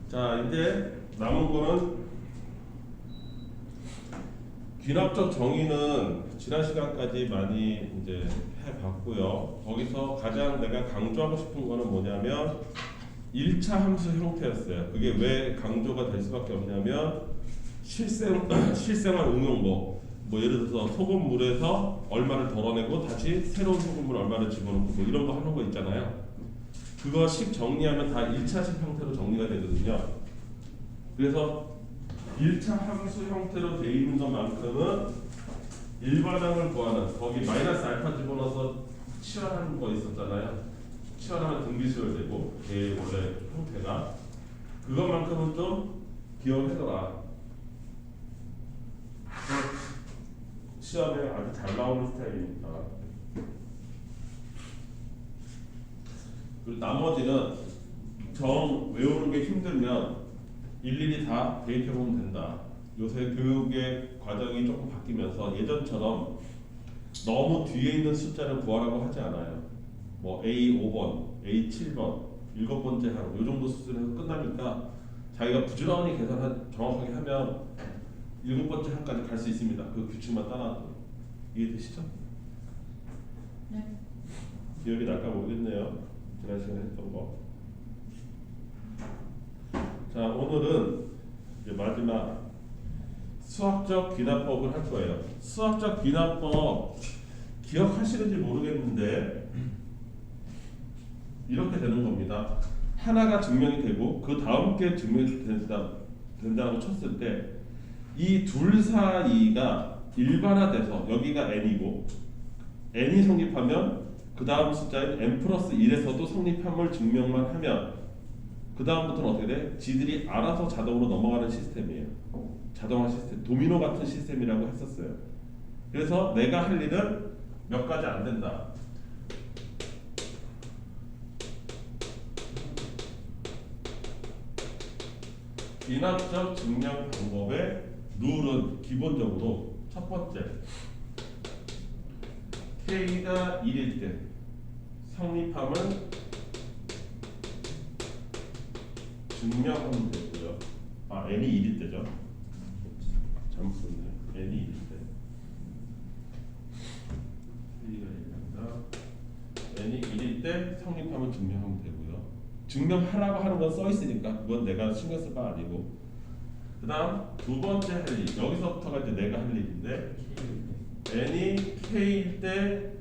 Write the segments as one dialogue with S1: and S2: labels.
S1: 자, 이제 남은 거는 귀납적 정의는 지난 시간까지 많이 이제 해봤고요. 거기서 가장 내가 강조하고 싶은 거는 뭐냐면 1차 함수 형태였어요. 그게 왜 강조가 될 수밖에 없냐면 실생활 응용법. 뭐 예를 들어서 소금물에서 얼마를 덜어내고 다시 새로운 소금물 얼마를 집어넣고 뭐 이런 거 하는 거 있잖아요. 그거 식 정리하면 다 1차식 형태로 정리가 되거든요. 그래서 1차 함수 형태로 되어 있는 것만큼은 일반항을 구하는 거기 마이너스 알파 집어넣어서 치환하는 거 있었잖아요. 치환하면 등비수열되고 걔 원래 형태가 그것만큼은 좀 기억해둬라. 시험에 아주 잘 나오는 스타일이니까. 그리고 나머지는 정 외우는 게 힘들면 일일이 다 대입해보면 된다. 요새 교육의 과정이 조금 바뀌면서 예전처럼 너무 뒤에 있는 숫자를 구하라고 하지 않아요. 뭐 A 5번, A 7번, 7번째 항, 요 정도 수준에서 끝나니까 자기가 부지런히 계산 정확하게 하면 7번째 항까지 갈 수 있습니다. 그 규칙만 따라도. 이해되시죠?
S2: 네.
S1: 기억이 날까 모르겠네요. 지난 시간에 했던 거. 자, 오늘은 이제 마지막 수학적 귀납법을 할 거예요. 수학적 귀납법 기억하시는지 모르겠는데 이렇게 되는 겁니다. 하나가 증명이 되고 그 다음 게 증명이 된다고 쳤을 때 이 둘 사이가 일반화돼서 여기가 n이고 n이 성립하면 그 다음 숫자인 n 플러스 1에서도 성립함을 증명만 하면 그 다음부터는 어떻게 돼? 지들이 알아서 자동으로 넘어가는 시스템이에요. 자동화 시스템, 도미노 같은 시스템이라고 했었어요. 그래서 내가 할 일은 몇 가지 안 된다. 귀납적 증명 방법의 룰은 기본적으로 첫 번째, K가 1일 때 성립함을 증명하면 되고요. 아, n이 1일 때죠. 잘못 썼네. n이 1일 때. K가 1일다. n이 1일 때 성립함을 증명하면 되고요. 증명하라고 하는 건 써 있으니까 그건 내가 신경 쓸 거 아니고. 그 다음 두 번째 할 일, 여기서부터가 이제 내가 할 일인데 n이 k일 때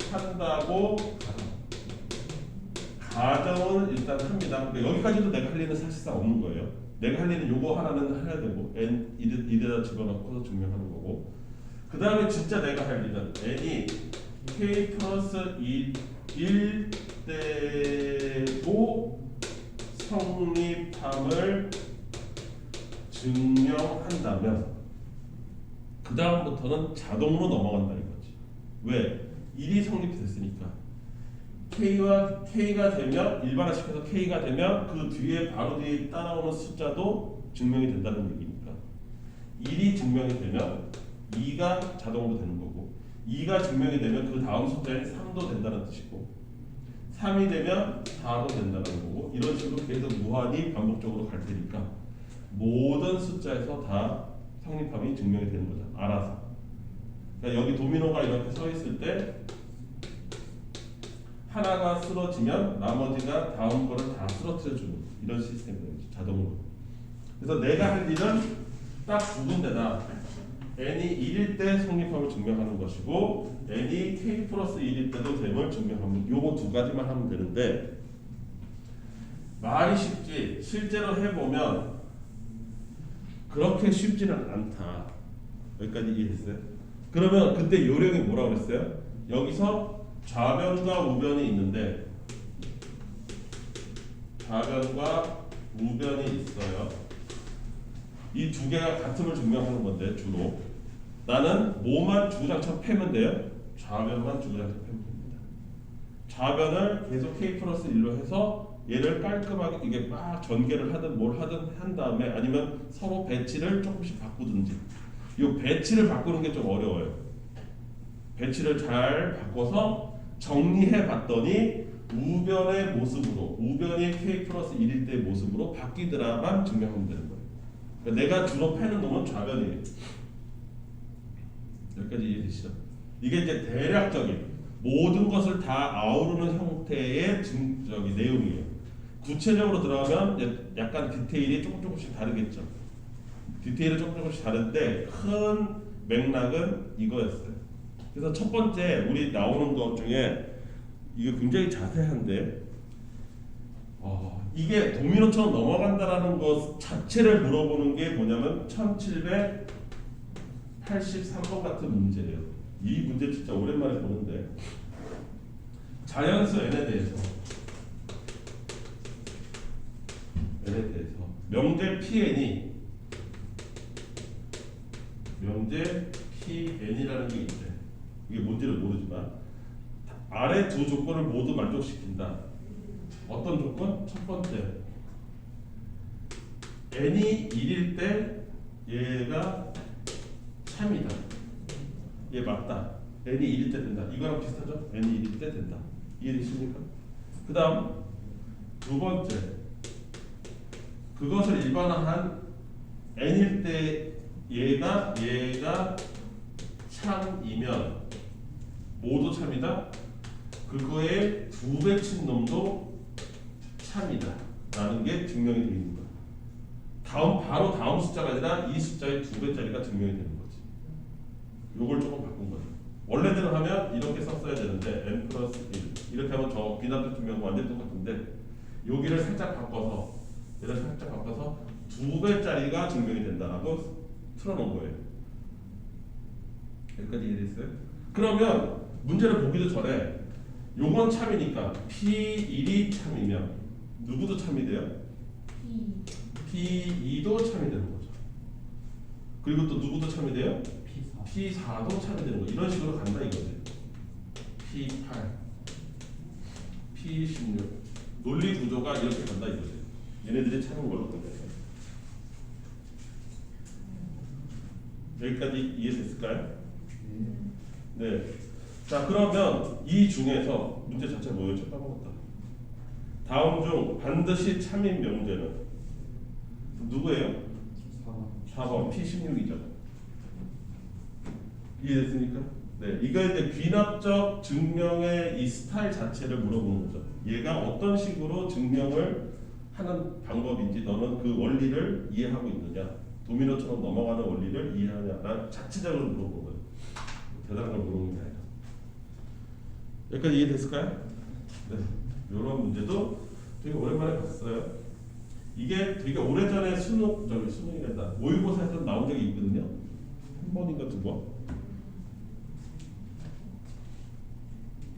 S1: 성립한다고 가정을 일단 합니다. 그러니까 여기까지도 내가 할 일은 사실상 없는 거예요. 내가 할 일은 요거 하나는 해야 되고 n 이에다 집어넣고 증명하는 거고. 그 다음에 진짜 내가 할 일은 n이 k 플러스 1 때도 성립함을 증명한다면 그 다음부터는 자동으로 넘어간다 이거지. 왜? 1이 성립됐으니까. K가 되면 일반화시켜서 K가 되면 그 뒤에 바로 뒤에 따라오는 숫자도 증명이 된다는 얘기니까 1이 증명이 되면 2가 자동으로 되는 거고 2가 증명이 되면 그 다음 숫자인 3도 된다는 뜻이고 3이 되면 4도 된다는 거고 이런 식으로 계속 무한히 반복적으로 갈 테니까 모든 숫자에서 다 성립함이 증명이 되는 거죠. 알아서. 그러니까 여기 도미노가 이렇게 서 있을 때 하나가 쓰러지면 나머지가 다음 거를 다 쓰러뜨려주는 이런 시스템이에요. 자동으로. 그래서 내가 할 일은 딱 두 군데다 n이 1일 때 성립함을 증명하는 것이고 n이 k 플러스 1일 때도 됨을 증명하는 요거 두 가지만 하면 되는데 말이 쉽지 실제로 해보면 그렇게 쉽지는 않다. 여기까지 이해했어요? 그러면 그때 요령이 뭐라고 그랬어요? 여기서 좌변과 우변이 있는데 좌변과 우변이 있어요. 이 두 개가 같음을 증명하는 건데 주로 나는 뭐만 주구장창 패면 돼요? 좌변만 주구장창 패면 됩니다. 좌변을 계속 k 플러스 1로 해서 얘를 깔끔하게 이게 막 전개를 하든 뭘 하든 한 다음에 아니면 서로 배치를 조금씩 바꾸든지 이 배치를 바꾸는 게 좀 어려워요. 배치를 잘 바꿔서 정리해 봤더니 우변의 모습으로 우변이 k 플러스 1일 때의 모습으로 바뀌더라만 증명하면 되는 거예요. 그러니까 내가 주로 패는 놈은 좌변이에요. 여기까지 이해되시죠? 이게 이제 대략적인 모든 것을 다 아우르는 형태의 내용이에요. 구체적으로 들어가면 이제 약간 디테일이 조금씩 다르겠죠. 디테일은 조금씩 다른데 큰 맥락은 이거였어요. 그래서 첫 번째 우리 나오는 것 중에 이게 굉장히 자세한데 이게 도미노처럼 넘어간다라는 것 자체를 물어보는 게 뭐냐면 1783번 같은 문제예요. 이 문제 진짜 오랜만에 보는데 자연수 n에 대해서 명제 PN이라는 게 있대. 이게 뭔지를 모르지만 아래 두 조건을 모두 만족시킨다. 어떤 조건? 첫 번째, n이 1일 때 얘가 참이다. 얘 맞다. n이 1일 때 된다. 이거랑 비슷하죠? n이 1일 때 된다. 이해되십니까? 그 다음 두 번째, 그것을 일반화한 n일 때 얘가 참이면 모두 참이다. 그거의 2배 친 놈도 참이다 라는 게 증명이 되어 있는 거야. 바로 다음 숫자가 아니라 이 숫자의 2배짜리가 증명이 되는 거지. 요걸 조금 바꾼 거야. 원래대로 하면 이렇게 썼어야 되는데 n 플러스 1 이렇게 하면 저 비난적 증명은 완전히 똑같은데 여기를 살짝 바꿔서 2배짜리가 증명이 된다라고 틀어놓은 거예요. 여기까지 이해됐어요? 그러면 문제를 보기도 전에 요건 참이니까 P1이 참이면 누구도 참이 돼요? P2도 참이 되는 거죠. 그리고 또 누구도 참이 돼요? P4도 참이 되는 거. 이런 식으로 간다 이거지. P8, P16 논리 구조가 이렇게 간다 이거지. 얘네들이 참은 걸로 끝냈어요. 여기까지 이해됐을까요? 네. 자 그러면 이 중에서 문제 자체 뭐였죠? 까먹었다. 다음 중 반드시 참인 명제는 누구예요? 4번 P16이죠. 이해됐습니까? 네, 이거 이제 귀납적 증명의 이 스타일 자체를 물어보는 거죠. 얘가 어떤 식으로 증명을 하는 방법인지 너는 그 원리를 이해하고 있느냐, 도미노처럼 넘어가는 원리를 이해하냐라는 자체적으로 물어보는 거예요. 대단한 걸 물어보는 게 아니라. 여기까지 이해됐을까요? 네, 이런 문제도 되게 오랜만에 봤어요. 이게 되게 오래전에 수능이란다 모의고사에서 나온 적이 있거든요. 한 번인가 두 번.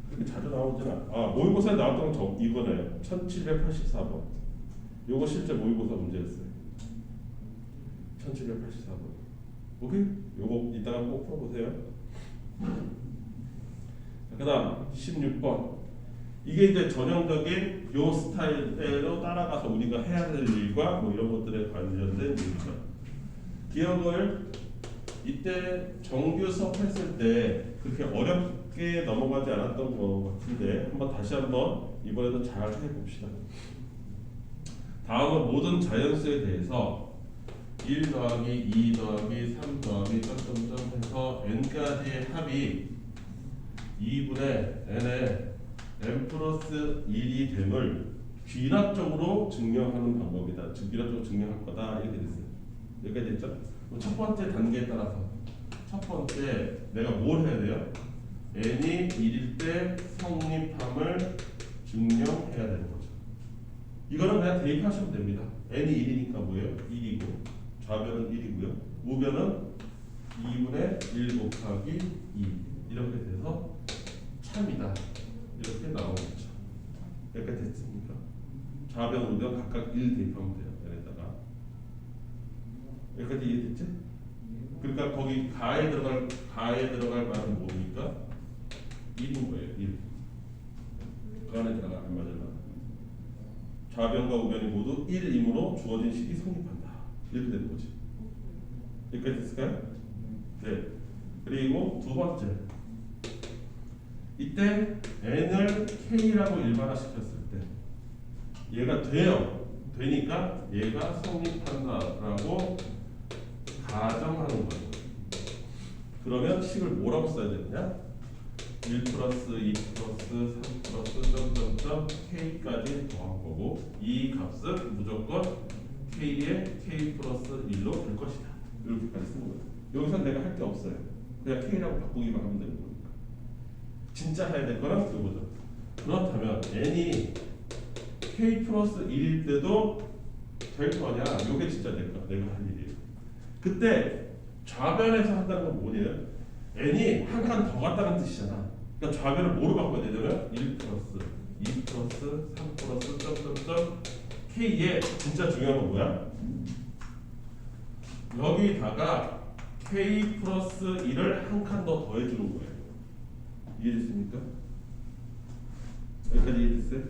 S1: 그렇게 자주 나오진 않아. 모의고사에 나왔던 건 이거네요. 1784번. 요거 실제 모의고사 문제였어요. 1784번. 오케이? 요거 이따가 꼭 풀어보세요. 그 다음 16번. 이게 이제 전형적인 요 스타일대로 따라가서 우리가 해야 될 일과 뭐 이런 것들에 관련된 일이죠. 기억을 이때 정규 수업 했을 때 그렇게 어렵게 넘어가지 않았던 것 같은데 다시 한번 이번에도 잘 해봅시다. 다음은 모든 자연수에 대해서 1 더하기 2 더하기 3 더하기 점점점 해서 n까지의 합이 2분의 n의 n 플러스 1이 됨을 귀납적으로 증명하는 방법이다. 귀납적으로 증명할 거다. 이렇게 됐어요. 여기까지 됐죠? 첫 번째 단계에 따라서 첫 번째 내가 뭘 해야 돼요? n이 1일 때 성립함을 증명해야 되는 거죠. 이거는 그냥 대입하시면 됩니다. n이 1이니까 뭐예요? 1이고 좌변은 1이고요. 우변은 2분의 1 곱하기 2 이렇게 돼서 참이다. 이렇게 나오는 거죠. 여기까지 됐습니까? 좌변, 우변 각각 1 대입하면 돼요. 여기다가 여기까지 이해됐지? 그러니까 거기 가에 들어갈 말은 뭡니까? 1인 거예요. 1. 그 안에 들어가 안 맞을만. 좌변과 우변이 모두 1이므로 주어진 식이 성립한다. 이렇게 되는 거지. 여기까지 됐을까요? 네. 그리고 두 번째. 이때 n을 k라고 일반화시켰을 때 얘가 돼요. 되니까 얘가 성립한다라고 가정하는 거예요. 그러면 식을 뭐라고 써야 되느냐? 1 플러스 2 플러스 3 플러스 점점점 k까지 더한 거고 이 값은 무조건 k의 k 플러스 1로 될 것이다. 이렇게까지 쓰는 거예요. 여기서 내가 할 게 없어요. 그냥 k라고 바꾸기만 하면 되는 거니까. 진짜 해야 될 거는 이거죠. 그렇다면 n이 k 플러스 1일 때도 될 거냐? 이게 진짜 내가 할 일이에요. 그때 좌변에서 한다는 건 뭐예요? n이 한 칸 더 갔다는 뜻이잖아. 그러니까 좌변을 뭐로 바꿔야 되냐면 1 플러스 2 플러스 3 플러스 점점점 k의 진짜 중요한 건 뭐야? 여기다가 k 플러스 1을 한 칸 더 더해주는 거예요. 이해됐습니까? 여기까지 이해됐어요?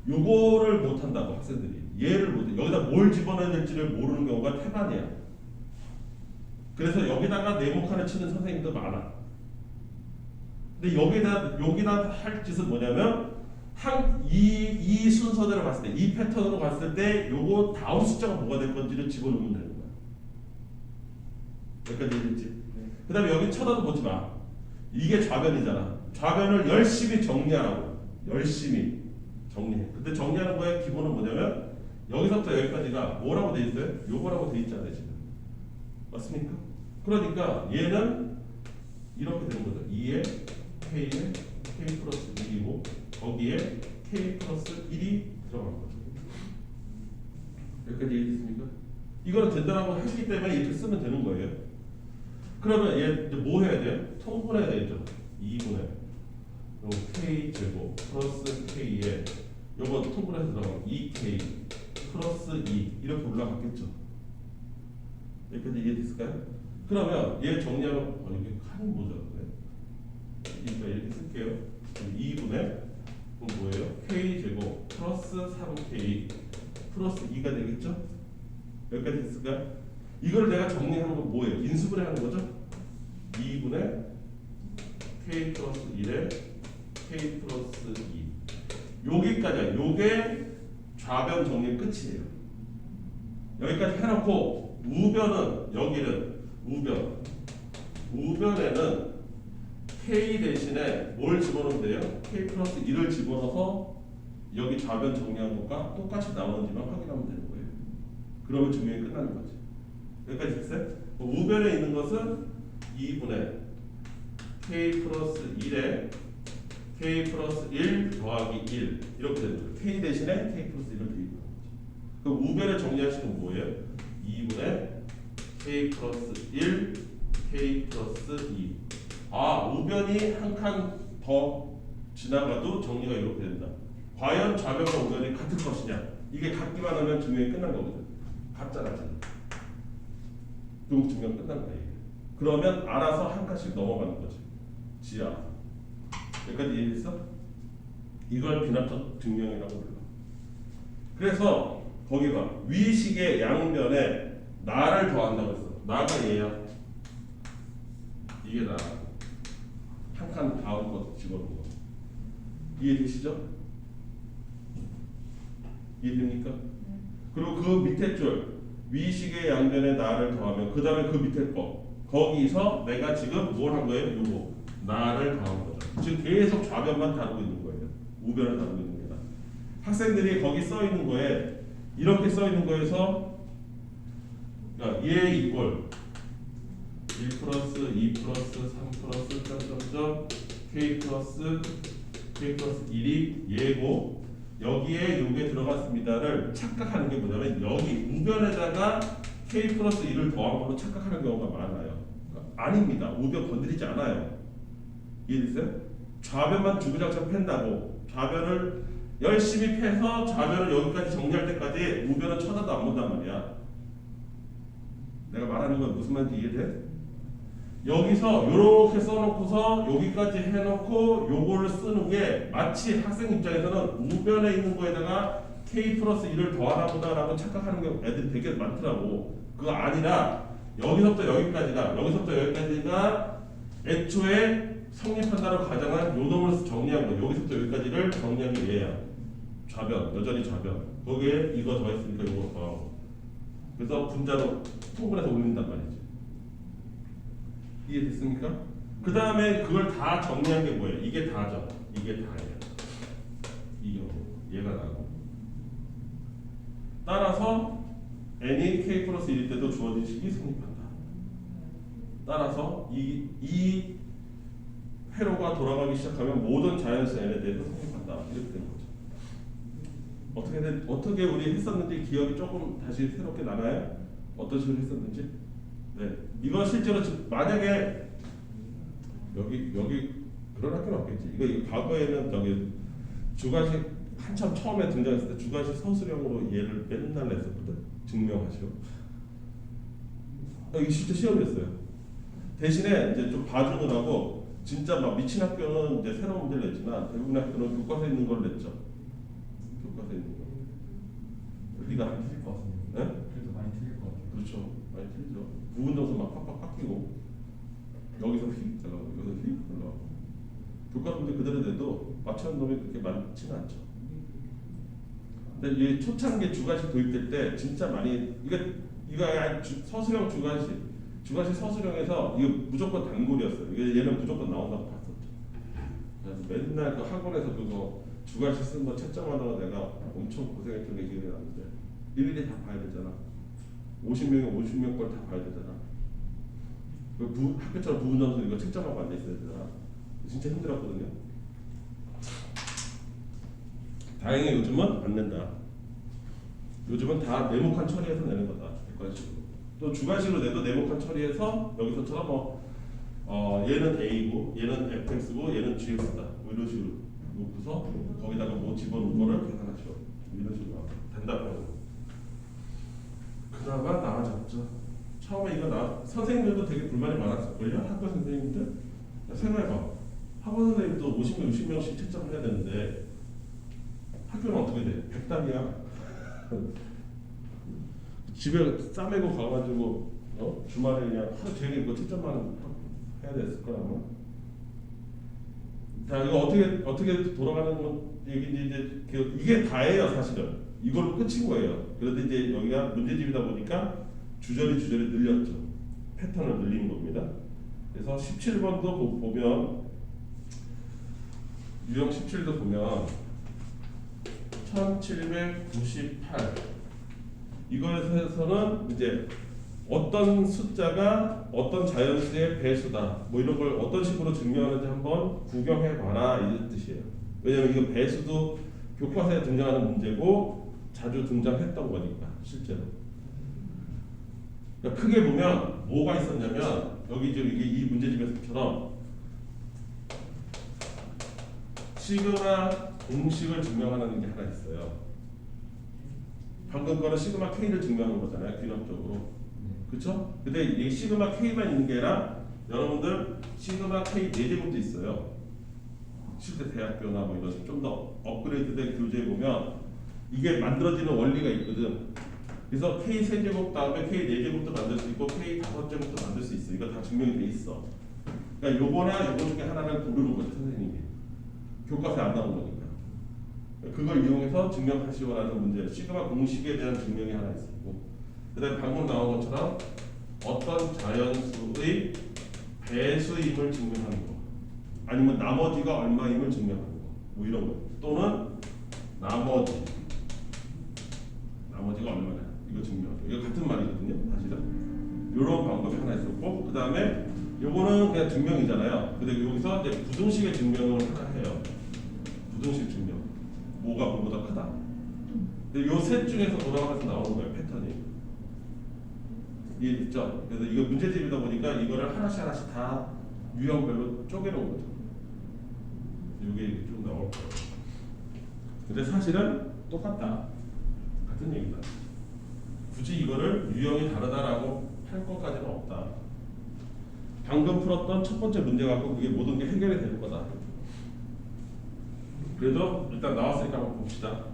S1: 요거를 못한다고 학생들이 얘를 못해. 여기다 뭘 집어넣어야 될지를 모르는 경우가 태반이야. 그래서 여기다가 네모칸을 치는 선생님도 많아. 근데 여기다 할 짓은 뭐냐면 이 순서대로 봤을 때, 이 패턴으로 봤을 때 요거 다음 숫자가 뭐가 될 건지를 집어넣으면 되는 거야. 여기까지 이해됐지? 그 다음에 여기 쳐다도 보지 마. 이게 좌변이잖아. 좌변을 열심히 정리하라고. 열심히 정리해. 근데 정리하는 거의 기본은 뭐냐면 여기서부터 여기까지가 뭐라고 돼 있어요? 요거라고 돼 있잖아요 지금. 맞습니까? 그러니까 얘는 이렇게 되는 거죠. 2에 k에 k 플러스 1이고 거기에 k 플러스 1이 들어간 거죠. 여기까지 이해됐습니까? 이거는 된다라고 했기 때문에 이렇게 쓰면 되는 거예요. 그러면 얘 이제 뭐 해야 돼요? 통분해야 되죠. 2분의 k 제곱 플러스 k에 요거 통분해서 들어가면 2k 플러스 2 이렇게 올라갔겠죠. 여기까지 이해됐을까요? 그러면 얘 정리하면 이게 칸이 모자라네. 그러니까 이렇게 쓸게요. 2분의 뭐예요? k 제곱 플러스 3k 플러스 2가 되겠죠? 여기까지 됐을까요? 이걸 내가 정리하는 건 뭐예요? 인수분해 하는 거죠? 2분의 k 플러스 1에 k 플러스 2 여기까지야. 요게 좌변 정리 끝이에요. 여기까지 해놓고 우변은 여기는 우변에는 k 대신에 뭘 집어넣으면 돼요? k 플러스 1을 집어넣어서 여기 좌변 정리한 것과 똑같이 나오는지만 확인하면 되는 거예요. 그러면 증명이 끝나는 거지. 여기까지 됐어요? 우변에 있는 것은 2분의 k 플러스 1에 k 플러스 1 더하기 1 이렇게 되는 거예요. k 대신에 k 플러스 1을 대입하는 거죠. 그럼 우변에 정리하시는 건 뭐예요? 2분의 k 플러스 1 k 플러스 2 우변이 한 칸 더 지나가도 정리가 이렇게 된다. 과연 좌변과 우변이 같을 것이냐? 이게 같기만 하면 증명이 끝난 거거든. 같잖아 지금. 그럼 증명 끝난 거야. 그러면 알아서 한 칸씩 넘어가는 거지. 지하. 여기까지 이해했어? 이걸 비납적 증명이라고 불러. 그래서 거기 봐. 위식의 양변에 나를 더한다고 했어. 나가 얘야. 이게 나. 한 칸 다음 거 집어넣은 거. 이해되시죠? 이해됩니까? 그리고 그 밑에 줄 위식의 양변에 나를 더하면 그 다음에 그 밑에 거 거기서 내가 지금 뭘 한 거예요? 요거 나를 더한 거죠. 지금 계속 좌변만 다루고 있는 거예요. 우변을 다루고 있는 게 아니라. 학생들이 거기 써 있는 거에 이렇게 써 있는 거에서 그러니까 얘 이꼴 1 플러스 2 플러스 3 플러스 점점점 k 플러스 1이 얘고 여기에 요게 들어갔습니다를 착각하는 게 뭐냐면 여기 우변에다가 k 플러스 1을 더한 걸로 착각하는 경우가 많아요. 그러니까 아닙니다. 우변 건드리지 않아요. 이해됐어요? 좌변만 주구장창 팬다고 좌변을 열심히 패서 좌변을 여기까지 정리할 때까지 우변은 쳐다도 안 본단 말이야. 내가 말하는 건 무슨 말인지 이해돼? 여기서 요렇게 써놓고서 여기까지 해놓고 요거를 쓰는 게 마치 학생 입장에서는 우변에 있는 거에다가 k 플러스 1을 더하나 보다라고 착각하는 게 애들이 되게 많더라고. 그거 아니라 여기서부터 여기까지가 애초에 성립한다고 가정한 요 놈을 정리한 거 여기서부터 여기까지를 정리한 게 얘야. 좌변 여전히 좌변 거기에 이거 더했으니까 이거 더하고 그래서 분자로 통분해서 올린단 말이지. 이해됐습니까? 그 다음에 그걸 다 정리한 게 뭐예요? 이게 다죠. 이게 다예요. 이 경우 얘가 나고 따라서 n이 k 플러스 1일 때도 주어진 식이 성립한다. 따라서 이 회로가 돌아가기 시작하면 모든 자연수 n에 대해서 성립한다. 이렇게 된 거죠. 어떻게 우리 했었는지 기억이 조금 다시 새롭게 나나요? 어떤 식으로 했었는지? 네, 이거 실제로 만약에 여기 그런 학교는 없겠지. 이거 과거에는 저기 주관식 한참 처음에 등장했을 때 주관식 서술형으로 얘를 맨날 냈었거든. 증명하시오. 이게 실제 시험이었어요. 대신에 이제 좀 봐주느라고 진짜 막 미친 학교는 이제 새로운 문제를 냈지만 대부분 학교는 교과서에 있는 걸 냈죠. 교과서에 있는 거. 우리가
S3: 많이 틀릴 것 같습니다.
S1: 네?
S3: 그래도 많이 틀릴 것 같아요.
S1: 그렇죠. 많이 틀리죠. 부분정수 막 팍팍 바뀌고 여기서 휙 들어가고 여기서 휙 들어가고 교과 문제 그대로 내도 맞추는 놈이 그렇게 많지는 않죠. 근데 이 초창기 주관식 도입될 때 진짜 많이 이거 서술형 주관식 서술형에서 이거 무조건 단골이었어요. 얘는 무조건 나온다고 봤었죠. 그래서 맨날 그 학원에서 그거 주관식 쓴 거 채점하다가 내가 엄청 고생했던 게 기억이 나는데 일일이 다 봐야 되잖아. 50명이 50명 걸 다 봐야 되잖아. 학교처럼 부분점수 이거 채점하고 앉아 있어야 되잖아. 진짜 힘들었거든요. 다행히 요즘은 안 낸다. 요즘은 다 네모칸 처리해서 내는 거다. 객관식으로. 또 주관식으로 내도 네모칸 처리해서 여기서처럼 얘는 A고 얘는 FX고 얘는 GX다. 뭐 이런 식으로 놓고서 거기다가 뭐 집어넣은 거를 계산하시오. 이런 식으로 된다고. 그나마 나아졌죠. 처음에 이거 선생님들도 되게 불만이 많았을걸요? 학교 선생님들? 생각해봐. 학원 선생님도 50명, 60명씩 채점을 해야 되는데 학교는 어떻게 돼? 100단이야. 집에 싸매고 가가지고 주말에 그냥 하루 종일 이거 채점만 해야 됐을 거야 아마. 자, 이거 어떻게 돌아가는 얘기인지 이제 이게 다예요 사실은. 이걸로 끝인 거예요. 그런데 이제 여기가 문제집이다 보니까 주저리 늘렸죠. 패턴을 늘리는 겁니다. 그래서 17번도 보면 유형 17도 보면 1798 이거에서는 이제 어떤 숫자가 어떤 자연수의 배수다 뭐 이런 걸 어떤 식으로 증명하는지 한번 구경해 봐라 이런 뜻이에요. 왜냐면 이거 배수도 교과서에 등장하는 문제고 자주 등장했던 거니까 실제로. 그러니까 크게 보면 뭐가 있었냐면 여기 이제 이게 이 문제집에서처럼 시그마 공식을 증명하는 게 하나 있어요. 방금 거는 시그마 K를 증명한 거잖아요. 균형적으로. 그렇죠? 근데 이 시그마 K만 있는 게 아니라 여러분들 시그마 K 4제곱도 있어요. 실제 대학교나 뭐 이런 좀 더 업그레이드된 교재에 보면 이게 만들어지는 원리가 있거든. 그래서 K 3제곱 다음에 K 4제곱도 만들 수 있고 K 5제곱도 만들 수 있어. 이거 다 증명이 돼 있어. 그러니까 요거나 요거 중에 하나를 고르는 거죠, 선생님이. 교과서에 안 나온 거니까. 그걸 이용해서 증명하시오라는 문제. 시그마 공식에 대한 증명이 하나 있었고, 그다음에 방금 나온 것처럼 어떤 자연수의 배수임을 증명하는 거, 아니면 나머지가 얼마임을 증명하는 거, 뭐 이런 거. 또는 나머지가 얼마냐, 이거 증명하는 거. 이거 같은 말이거든요, 사실은. 이런 방법이 하나 있었고, 그 다음에 요거는 그냥 증명이잖아요. 근데 여기서 이제 부등식의 증명을 하나 해요. 부등식 증명. 뭐가 뭐보다 크다. 근데 요 셋 중에서 돌아가면서 나오는 거예요, 패턴이. 이해됐죠? 그래서 이거 문제집이다 보니까 이거를 하나씩 다 유형별로 쪼개놓은 거죠. 이게 좀 나올 거예요. 근데 사실은 똑같다. 같은 얘기다. 굳이 이거를 유형이 다르다라고 할 것까지는 없다. 방금 풀었던 첫 번째 문제 갖고 그게 모든 게 해결이 될 거다. 그래도 일단 나왔으니까 한번 봅시다.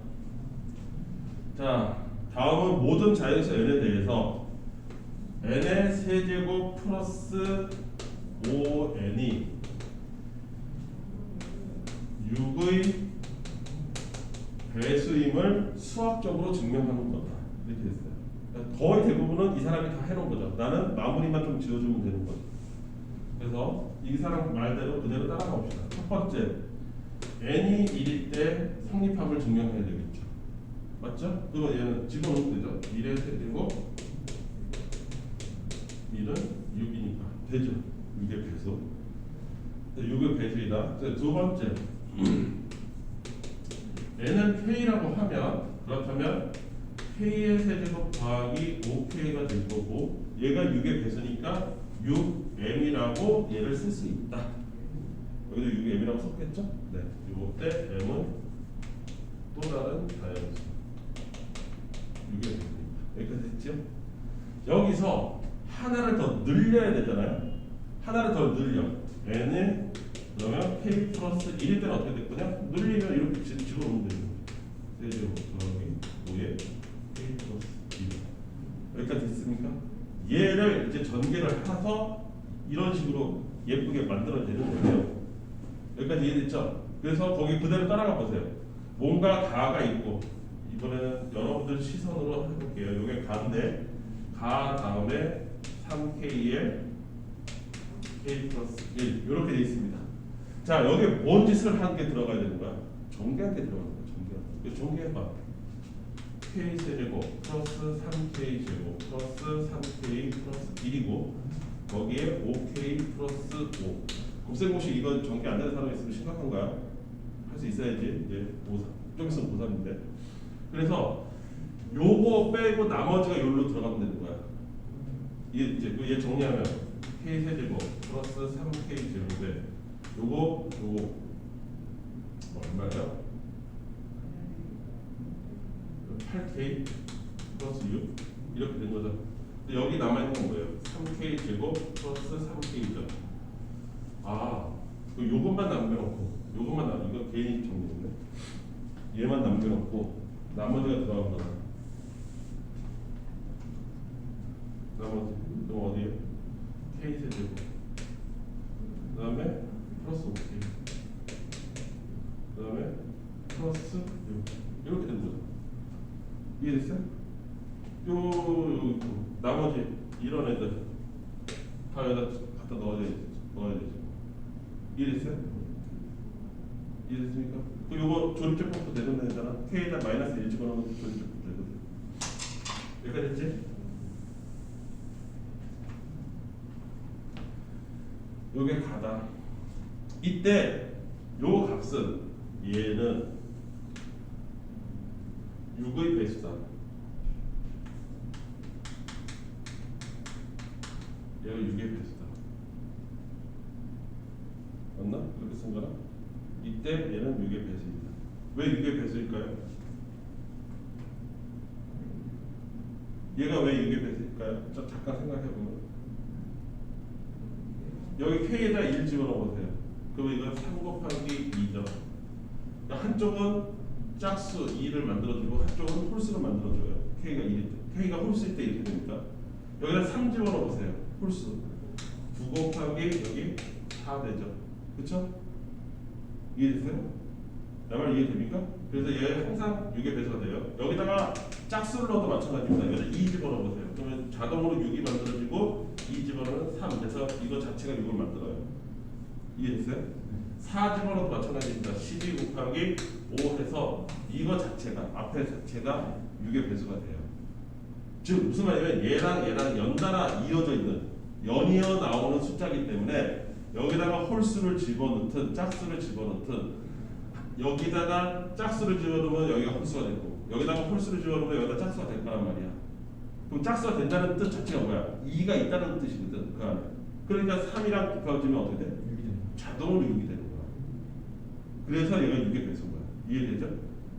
S1: 자, 다음은 모든 자연수 n에 대해서 n의 세제곱 플러스 5n이 6의 배수임을 수학적으로 증명하는 거다. 이렇게 됐어요. 그러니까 거의 대부분은 이 사람이 다 해놓은 거죠. 나는 마무리만 좀 지어주면 되는 거죠. 그래서 이 사람 말대로 그대로 따라가 봅시다. 첫 번째, n이 1일 때 성립함을 증명해야 되겠죠. 맞죠? 그거 얘는 집어넣으면 되죠. 1의 세제곱 1은 6이니까 되죠. 6의 배수. 6의 배수이다. 두 번째, n은 k라고 하면 그렇다면 k의 세제곱 더하기 5k가 될 거고 얘가 6의 배수니까 6m이라고 얘를 쓸 수 있다. 여기도 6m이라고 썼겠죠? 네. 이때 m은 또 다른 다연수 6의 배수입니다. 여기까지 됐죠? 여기서 하나를 더 늘려야 되잖아요. 하나를 더 늘려. n을 그러면 k 플러스 1일 때는 어떻게 됐거냐? 늘리면 이렇게 집어넣으면 되는 거죠. 세제곱 더하기 5에 k 플러스 1. 여기까지 됐습니까? 얘를 이제 전개를 해서 이런 식으로 예쁘게 만들어내는 거예요. 여기까지 이해됐죠? 그래서 거기 그대로 따라가 보세요. 뭔가 가가 있고 이번에는 여러분들 시선으로 해볼게요. 이게 가인데 가 다음에 3k에 k 플러스 1 이렇게 돼 있습니다. 자 여기 뭔 짓을 한 게 들어가야 되는 거야? 전개한 게 들어가는 거야. 전개. 전개해봐. k 세제곱 플러스 3k 제곱 플러스 3k 플러스 1이고 거기에 5k 플러스 5. 곱셈공식 이건 전개 안 되는 사람이 있으면 심각한 거야. 할 수 있어야지. 이제 좀 있으면 고3인데. 그래서 요거 빼고 나머지가 여기로 들어가면 되는 거야. 이제 얘 정리하면 k 세제곱 플러스 3k 제곱에 요거 얼마야? 8k 플러스 6 이렇게 된 거죠. 근데 여기 남아있는 건 뭐예요? 3k 제곱 플러스 3k죠. 아, 요것만 남겨놓고 이거 개인 정리인데 얘만 남겨놓고 나머지가 들어간 거다. 나머지 이거 어디에요? k 세제곱 그 다음에 플러스 5k 그 다음에 플러스 6 이렇게 된 거죠. 이해됐어요? 요 나머지 이런 애들 다 여기다 갖다 넣어야 되죠. 이해됐어요? 이해됐습니까? 그 요거 조립제법도 되는 애잖아. k에다 마이너스 1 집어넣으면 조립제법 되거든. 여기까지 됐지? 요게 가다. 이때 요 값은 얘는 6의 배수다. 얘가 6의 배수다. 맞나? 그렇게 쓴 거나? 이때 얘는 6의 배수입니다. 왜 6의 배수일까요? 얘가 왜 6의 배수일까요? 저 잠깐 생각해보면 여기 k에다 1 집어넣어보세요. 그러면 이건 3 곱하기 2죠. 한쪽은 짝수 2를 만들어주고 한쪽은 홀수를 만들어줘요. k가 1일 때. k가 홀수일 때 이렇게 되니까 여기다 3 집어넣어보세요. 홀수 9 곱하기 여기 4 되죠. 그쵸? 이해됐어요? 내 말 이해됩니까? 그래서 얘 항상 6의 배수가 돼요. 여기다가 짝수를 넣어도 마찬가지입니다. 여기다 2 집어넣어보세요. 그러면 자동으로 6이 만들어지고 2 집어넣으면 3. 그래서 이거 자체가 6을 만들어요. 이해됐어요? 4 집어넣어도 마찬가지입니다. 12 곱하기 5 해서 이거 자체가 앞에 자체가 6의 배수가 돼요. 즉 무슨 말이냐면 얘랑 연달아 이어져 있는 연이어 나오는 숫자이기 때문에 여기다가 홀수를 집어넣든 짝수를 집어넣든 여기다가 짝수를 집어넣으면 여기가 홀수가 되고 여기다가 홀수를 집어넣으면 여기다 짝수가 될 거란 말이야. 그럼 짝수가 된다는 뜻 자체가 뭐야? 2가 있다는 뜻이거든. 그 안에. 그러니까 3이랑 곱해지면 어떻게 돼? 자동으로 6이 되는 거야. 그래서 얘가 6의 배수인 거야. 이해되죠?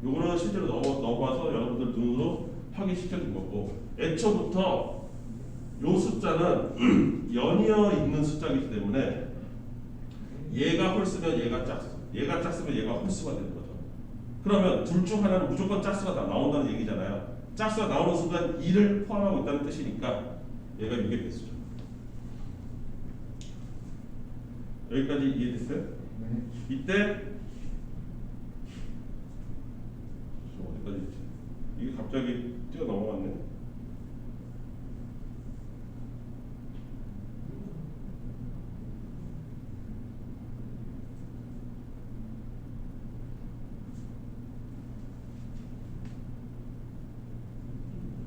S1: 요거는 실제로 넣어봐서 여러분들 눈으로 확인시켜준 거고 애초부터 요 숫자는 연이어 있는 숫자이기 때문에 얘가 홀수면 얘가 짝수, 얘가 짝수면 얘가 홀수가 되는 거죠. 그러면 둘 중 하나는 무조건 짝수가 다 나온다는 얘기잖아요. 짝수가 나오는 순간 2를 포함하고 있다는 뜻이니까 얘가 6의 배수죠. 여기까지 이해됐어요?
S3: 네.
S1: 이때 여기까지 있지. 이게 갑자기 뛰어 넘어갔네.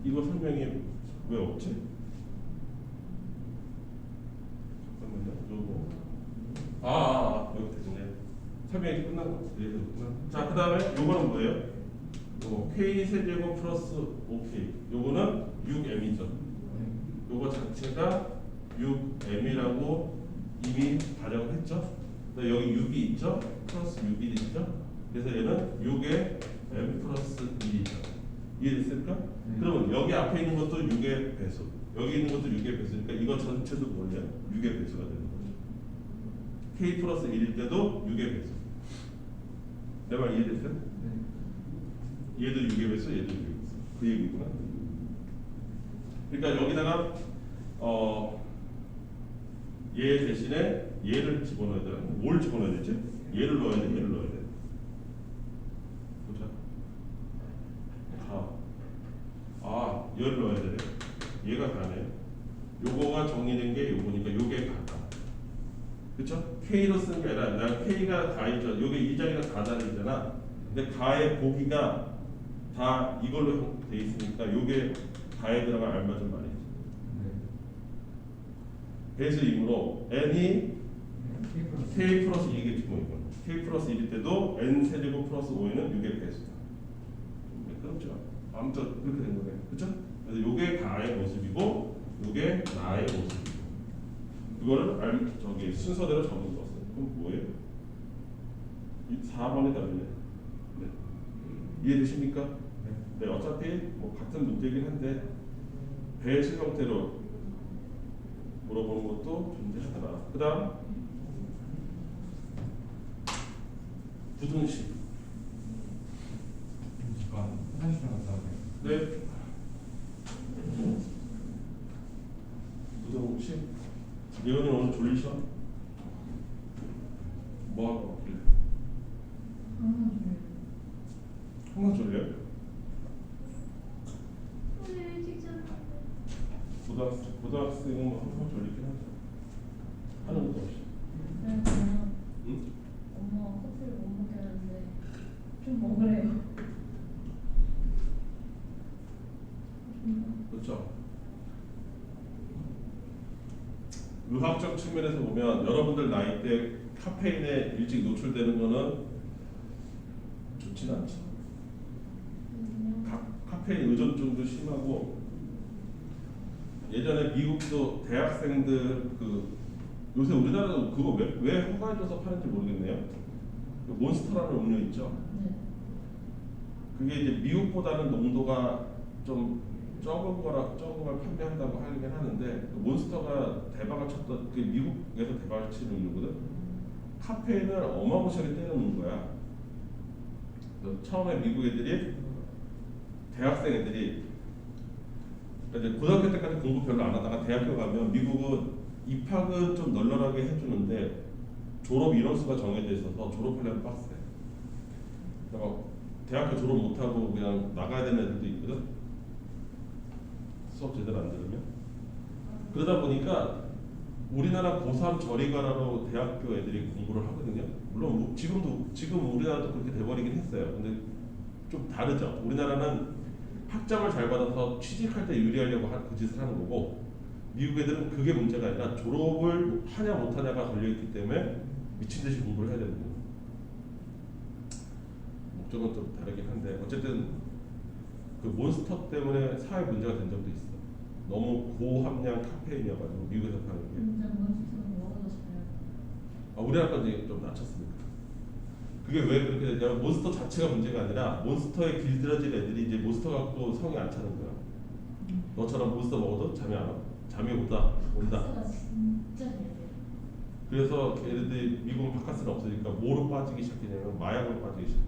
S1: 이거 설명이 왜 없지? 잠깐만요. 요거. 여기 됐네. 설명이 끝난 거. 자, 그 다음에 요거는 뭐예요? 요거 K 세제곱 플러스 5K. 요거는 6M이죠. 요거 자체가 6M이라고 이미 가정을 했죠. 여기 6이 있죠. 플러스 6이 있죠. 그래서 얘는 6의 M 플러스 1이죠. 이해됐습니까? 그러면 여기 앞에 있는 것도 6의 배수, 여기 있는 것도 6의 배수니까 이거 전체도 뭐냐? 6의 배수가 되는 거죠. K 플러스 1일 때도 6의 배수. 내 말 이해됐어요?
S3: 네.
S1: 얘도 6의 배수, 얘도 6의 배수. 그 얘기구나. 그러니까 여기다가 얘 대신에 얘를 집어넣어야 되나? 뭘 집어넣어야 되지? 얘를 넣어야 돼, 얘를 넣어야 돼. 보자. 얘를 넣어야 되네. 얘가 가네. 요거가 정리된 게 요거니까 요게 가다. 그쵸? K로 쓴 게 아니라 난 K가 가이죠. 요게 이 자리가 가자리잖아. 근데 가의 보기가 다 이걸로 돼 있으니까 요게 가에 들어갈 알맞은 말이지. 배수이므로 n이 K 플러스 2의 기본이고 K 플러스 1일 때도 n 세제곱 플러스 5에는 6의 배수다. 그렇죠. 아무튼 그렇게 된 거네. 그렇죠? 그래서 요게 가의 모습이고 요게 나의 모습이고 이거를 저기 순서대로 적은 것은 그럼 뭐예요? 4번에 답이네. 네. 이해되십니까? 네. 어차피 뭐 같은 문제긴 한데 배수 형태로 물어보는 것도 존재하더라. 그 다음 부등식.
S3: 잠깐 한시간 갔다 와요.
S1: 네. 부등식. 예원이 오늘 졸리셔? 뭐 하고 그래? 항상 졸려요?
S2: 오늘 일찍 잤는데.
S1: 고등학생은 뭐 항상 졸리긴 하죠. 하는 거 없이.
S2: 그래서
S1: 응?
S2: 엄마가 커피를 못 먹게 하는데 좀 먹으래요.
S1: 그렇죠. 의학적 측면에서 보면 여러분들 나이 때 카페인에 일찍 노출되는 거는 좋진 않죠. 카페인 의존증도 심하고 예전에 미국도 대학생들 요새 우리나라도 그거 왜 허가해줘서 파는지 모르겠네요. 그 몬스터라는 음료 있죠.
S2: 네.
S1: 그게 이제 미국보다는 농도가 좀 적은 걸 판매한다고 하긴 하는데 그 몬스터가 대박을 쳤던 그 미국에서 대박을 치는 음료거든. 카페인을 어마무시하게 때려놓은 거야. 처음에 미국 애들이 대학생 애들이 이제 고등학교 때까지 공부 별로 안 하다가 대학교 가면 미국은 입학은 좀 널널하게 해주는데 졸업 인원수가 정해져 있어서 졸업하려면 빡세. 그러니까 대학교 졸업 못하고 그냥 나가야 되는 애들도 있거든. 수업 제대로 안 들으면. 그러다 보니까 우리나라 고3 저리가라로 대학교 애들이 공부를 하거든요. 물론 지금 우리나라도 그렇게 돼버리긴 했어요. 근데 좀 다르죠. 우리나라는 학점을 잘 받아서 취직할 때 유리하려고 그 짓을 하는 거고 미국 애들은 그게 문제가 아니라 졸업을 하냐 못하냐가 걸려있기 때문에 미친듯이 공부를 해야 되는 거예요. 목적은 좀 다르긴 한데 어쨌든 그 몬스터 때문에 사회 문제가 된 적도 있어. 너무 고함량 카페인이어가지고 미국에서 파는 게.
S2: 진짜 몬스터는 먹어도 잘해요.
S1: 우리나라 건지 좀 낮췄습니다. 그게 왜 그렇게 되냐면 몬스터 자체가 문제가 아니라 몬스터에 길들여진 애들이 이제 몬스터 갖고 성이 안 차는 거야. 너처럼 몬스터 먹어도 잠이 안 와. 잠이 온다.
S2: 몬스터가 진짜 잘 돼요.
S1: 그래서 얘네들이 미국은 바카스는 없으니까 뭐로 빠지기 시작했냐면 마약으로 빠지기 시작해.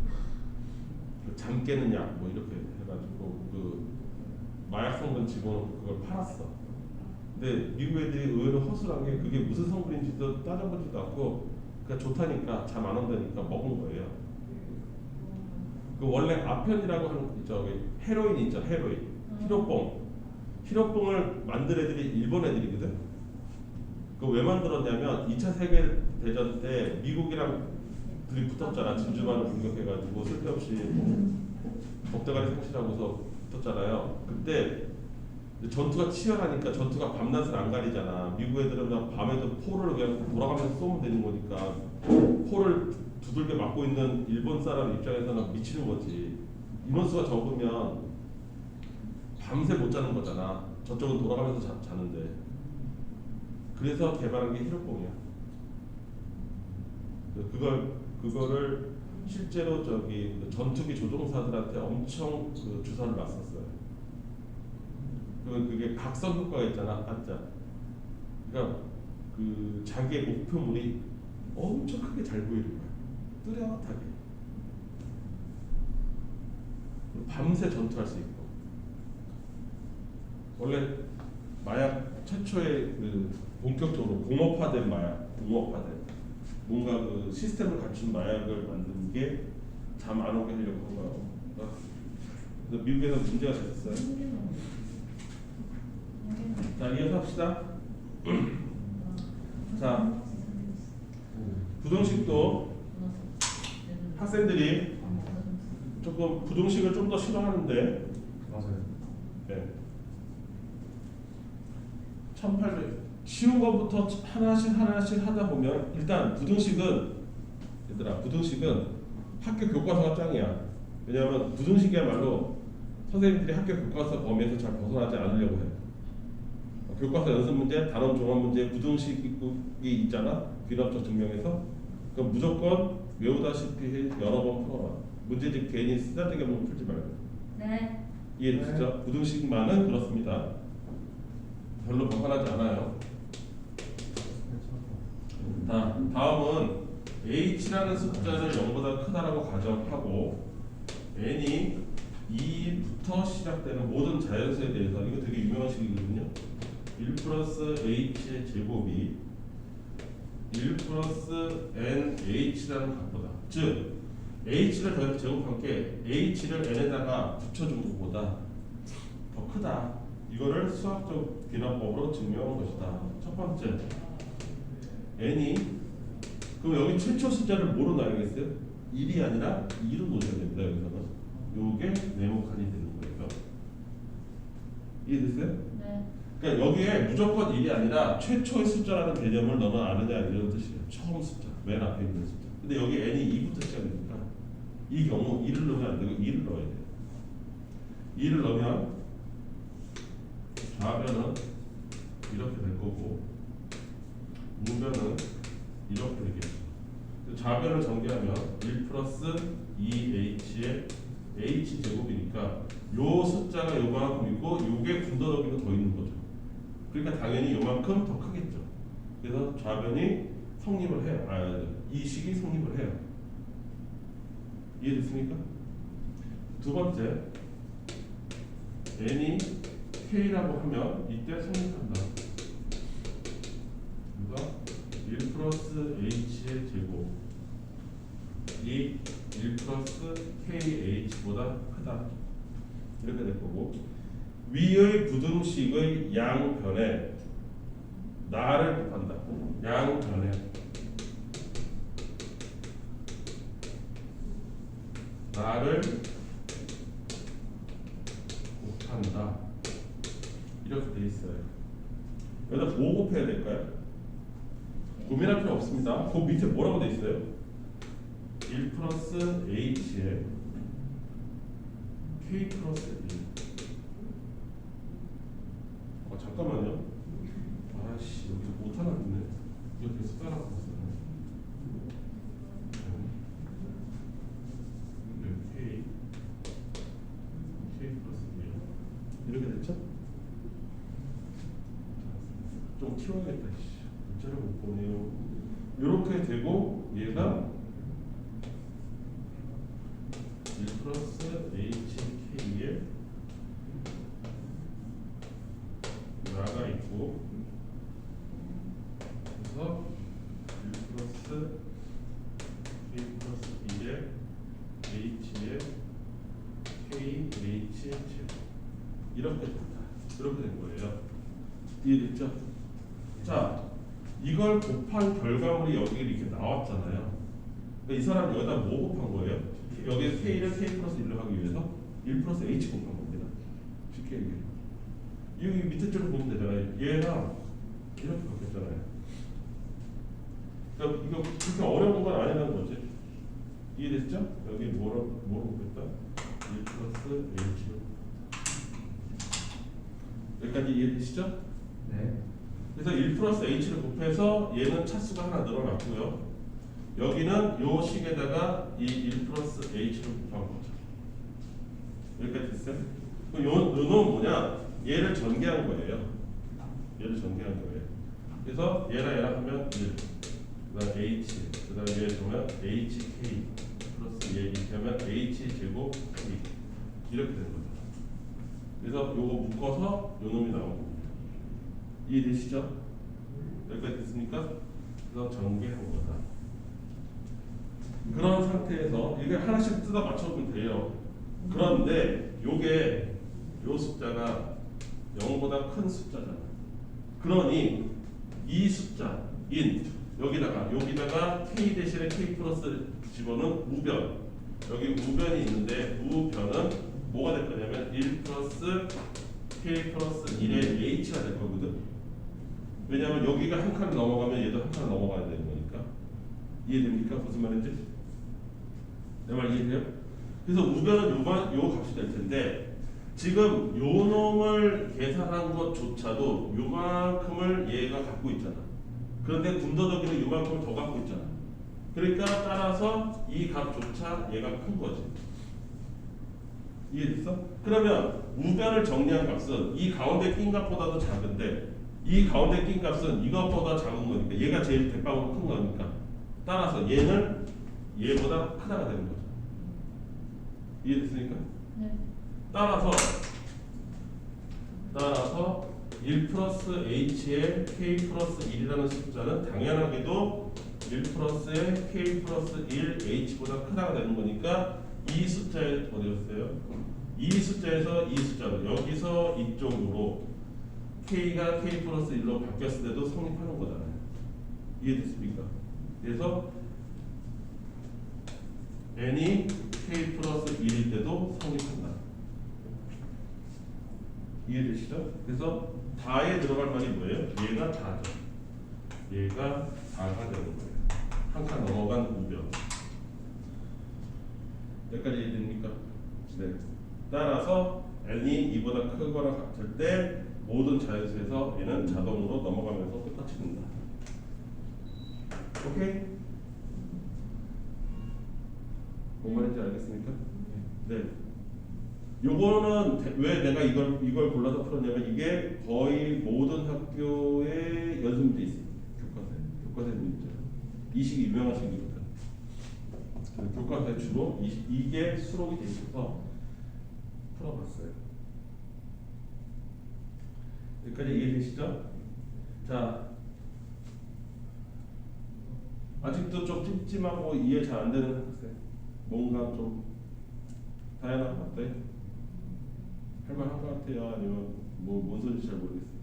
S1: 잠 깨는 약 뭐 이렇게 해가지고 그 마약 성분 집어넣고 그걸 팔았어. 근데 미국 애들이 의외로 허술한 게 그게 무슨 성분인지도 따져보지도 않고 그냥 좋다니까 잠 안 온다니까 먹은 거예요. 그 원래 아편이라고 하는 저기 헤로인 있죠, 헤로인, 히로뽕을 만든 애들이 일본 애들이거든. 그 왜 만들었냐면 2차 세계 대전 때 미국이랑 둘이 붙었잖아. 진주만을 공격해가지고 쓸데없이 겁대가리 상실하고서 붙었잖아요. 그때 전투가 치열하니까 전투가 밤낮을 안 가리잖아. 미국 애들은 그냥 밤에도 포를 그냥 돌아가면서 쏘면 되는 거니까 포를 두들겨 맞고 있는 일본 사람 입장에서는 미치는 거지. 인원수가 적으면 밤새 못 자는 거잖아. 저쪽은 돌아가면서 자는데. 그래서 개발한 게 히로뽕이야. 그거를 실제로 저기 전투기 조종사들한테 엄청 그 주사를 놨었어요. 그리고 그게 각성 효과가 있잖아, 반짝. 그러니까 그 자기의 목표물이 엄청 크게 잘 보이는 거야. 뚜렷하게. 밤새 전투할 수 있고. 원래 마약 최초의 그 본격적으로 공업화된 마약, 공업화된 뭔가 그 시스템을 갖춘 마약을 만든 게 잠 안 오게 하려고 한 거야. 그래서 미국에서 문제가 됐어요. 자, 이어서 합시다. 자, 부등식도 학생들이 조금 부등식을 좀 더 싫어하는데,
S3: 맞아요.
S1: 네. 1800 쉬운 것부터 하나씩 하다 보면 일단 부등식은 얘들아 부등식은 학교 교과서가 짱이야. 왜냐하면 부등식이야말로 선생님들이 학교 교과서 범위에서 잘 벗어나지 않으려고 해. 교과서 연습 문제, 단원 종합 문제 부등식이 있잖아. 비납적 증명에서 그럼 무조건 외우다시피 여러 번 풀어봐. 문제집 괜히 쓰잘데기 없는 거 풀지 말고.
S2: 네.
S1: 이해되시죠? 부등식만은 그렇습니다. 별로 벗어나지 않아요. 자, 다음은 h라는 숫자를 0보다 크다라고 가정하고 n이 2부터 시작되는 모든 자연수에 대해서 이거 되게 유명한 식이거든요. 1 플러스 h의 제곱이 1 플러스 nh라는 값보다, 즉 h를 더해서 제곱한 게 h를 n에다가 붙여준 것보다 더 크다. 이거를 수학적 비납법으로 증명한 것이다. 첫 번째, n이 그럼 여기 최초 숫자를 뭐로 나누겠어요? 1이 아니라 2로 놓으셔야 됩니다. 여기서는 요게 네모칸이 되는 거예요. 이해됐어요?
S2: 네.
S1: 그러니까 여기에 무조건 1이 아니라 최초의 숫자라는 개념을 너는 아느냐 이런 뜻이에요. 처음 숫자, 맨 앞에 있는 숫자. 근데 여기 n이 2부터 시작되니까 이 경우 1을 넣으면 안 되고 2를 넣어야 돼요. 2를 넣으면 좌변은 이렇게 될 거고 우변은 이렇게 되겠죠. 좌변을 전개하면 1 플러스 2h의 h 제곱이니까 요 숫자가 요만큼 있고 요게 군더더기로 더 있는 거죠. 그러니까 당연히 요만큼 더 크겠죠. 그래서 좌변이 성립을 해요. 이 식이 성립을 해요. 이해됐습니까? 두 번째, n이 k라고 하면 이때 성립한다. 그래서 1 플러스 h의 제곱이 1 플러스 kh보다 크다. 이렇게 될 거고, 위의 부등식의 양변에 나를 곱한다. 양변에 나를 곱한다. 이렇게 돼 있어요. 여기다 뭐 곱해야 될까요? 고민할 필요 없습니다. 그 밑에 뭐라고 돼 있어요? 1 플러스 h에 k 플러스 1. 잠깐만요. 아씨, 여기서 못하나 보네. 이렇게 숟가락 봤어요. k 플러스 1. 이렇게 됐죠? 좀 키워야겠다. 문자를 못 보네요. 이렇게 되고 얘가 1 플러스 hk에 나가 있고, 그래서 1 플러스 k 플러스 1에 h에 이렇게 된다. 이렇게 된 거예요. 이해됐죠? 자, 이걸 곱한 결과물이 여기 이렇게 나왔잖아요. 그러니까 이 사람 여기다 뭐 곱한 거예요? 여기 K를 K 플러스 1로 하기 위해서 1 플러스 H 곱한 겁니다. 쉽게 얘기해. 여기 밑에 줄을 보면 되잖아요. 얘랑 이렇게 바뀌었잖아요. 그러니까 이거 그렇게 어려운 건 아니라는 거지. 이해됐죠? 여기 뭐로 곱했다? 1 플러스 H로. 여기까지 이해되시죠?
S3: 네.
S1: 그래서 1 플러스 H를 곱해서 얘는 차수가 하나 늘어났고요. 여기는 요 식에다가 이 1 플러스 H를 곱한 거죠. 여기까지 됐어요? 그럼 요는 뭐냐? 얘를 전개한 거예요. 얘를 전개한 거예요. 그래서 얘랑 하면 1, 그 다음 H, 그 다음 얘 보면 HK 플러스 얘 이렇게 하면 H 제곱 K 이렇게 되는 거죠. 그래서 요거 묶어서 요 놈이 나온 겁니다. 이해되시죠? 여기까지 됐습니까? 그래서 전개한 거다. 그런 상태에서 이게 하나씩 뜯어 맞춰보면 돼요. 그런데 요게 요 숫자가 0보다 큰 숫자잖아. 그러니 이 숫자 인 여기다가 K 대신에 K 플러스 집어넣은 우변, 여기 우변이 있는데 우변은 뭐가 될 거냐면 1 플러스 K 플러스 1의 H가 될 거거든. 왜냐하면 여기가 한 칸 넘어가면 얘도 한 칸 넘어가야 되는 거니까. 이해됩니까? 무슨 말인지? 내 말 이해돼요? 그래서 우변은 요 값이 될 텐데 지금 요 놈을 계산한 것조차도 요만큼을 얘가 갖고 있잖아. 그런데 군더더기는 요만큼을 더 갖고 있잖아. 그러니까 따라서 이 값조차 얘가 큰 거지. 이해됐어? 그러면 우변을 정리한 값은 이 가운데 낀 값보다도 작은데 이 가운데 낀 값은 이것보다 작은 거니까 얘가 제일 대빵으로 큰 거니까 따라서 얘는 얘보다 크다가 되는 거죠. 이해됐습니까?
S2: 네.
S1: 따라서 1 플러스 H의 K 플러스 1이라는 숫자는 당연하게도 1 플러스의 K 플러스 1 H보다 크다가 되는 거니까 이 숫자에 어디였어요? 이 숫자에서 이 숫자로 여기서 이쪽으로 K가 K 플러스 1로 바뀌었을 때도 성립하는 거잖아요. 이해됐습니까? 그래서 n이 K 플러스 1일 때도 성립한다. 이해되시죠? 그래서 다에 들어갈 말이 뭐예요? 얘가 다죠. 얘가 다가 되는 거예요. 한 칸 넘어간 우변. 여기까지 이해됩니까? 네. 따라서 n이 이보다 크거나 같을 때 모든 자연수에서 얘는 자동으로 넘어가면서 똑같이 된다. 오케이? 뭔 말인지 알겠습니까? 네. 요거는 왜 내가 이걸 골라서 풀었냐면 이게 거의 모든 학교에 연습돼 있어요. 교과서에 문제. 이 식이 유명한 식이거든. 교과서에 주로 이게 수록이 돼 있어서 풀어봤어요. 여기까지 이해되시죠? 자, 아직도 좀 찜찜하고 이해 잘 안 되는 학생, 뭔가 좀 다양한 것 같아요? 할만한 것 같아요? 아니면 뭔 소리인지 잘 모르겠어요.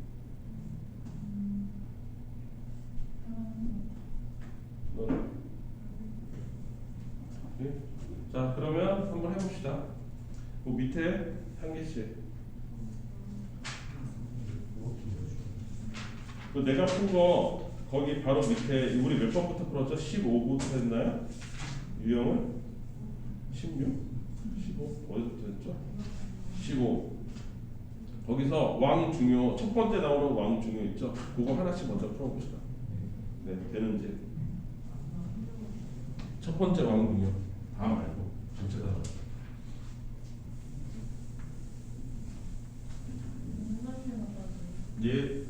S1: 너는? 네? 자, 그러면 한번 해봅시다. 그 밑에 한 개씩. 그 내가 푼 거 거기 바로 밑에 우리 몇 번부터 풀었죠? 15부터 했나요? 유형을? 16? 15? 어디부터 했죠? 15. 거기서 왕 중요 첫 번째 나오는 왕 중요 있죠? 그거 하나씩 먼저 풀어봅시다. 네, 되는지. 첫 번째 왕 중요 다 말고 전체 다. 예.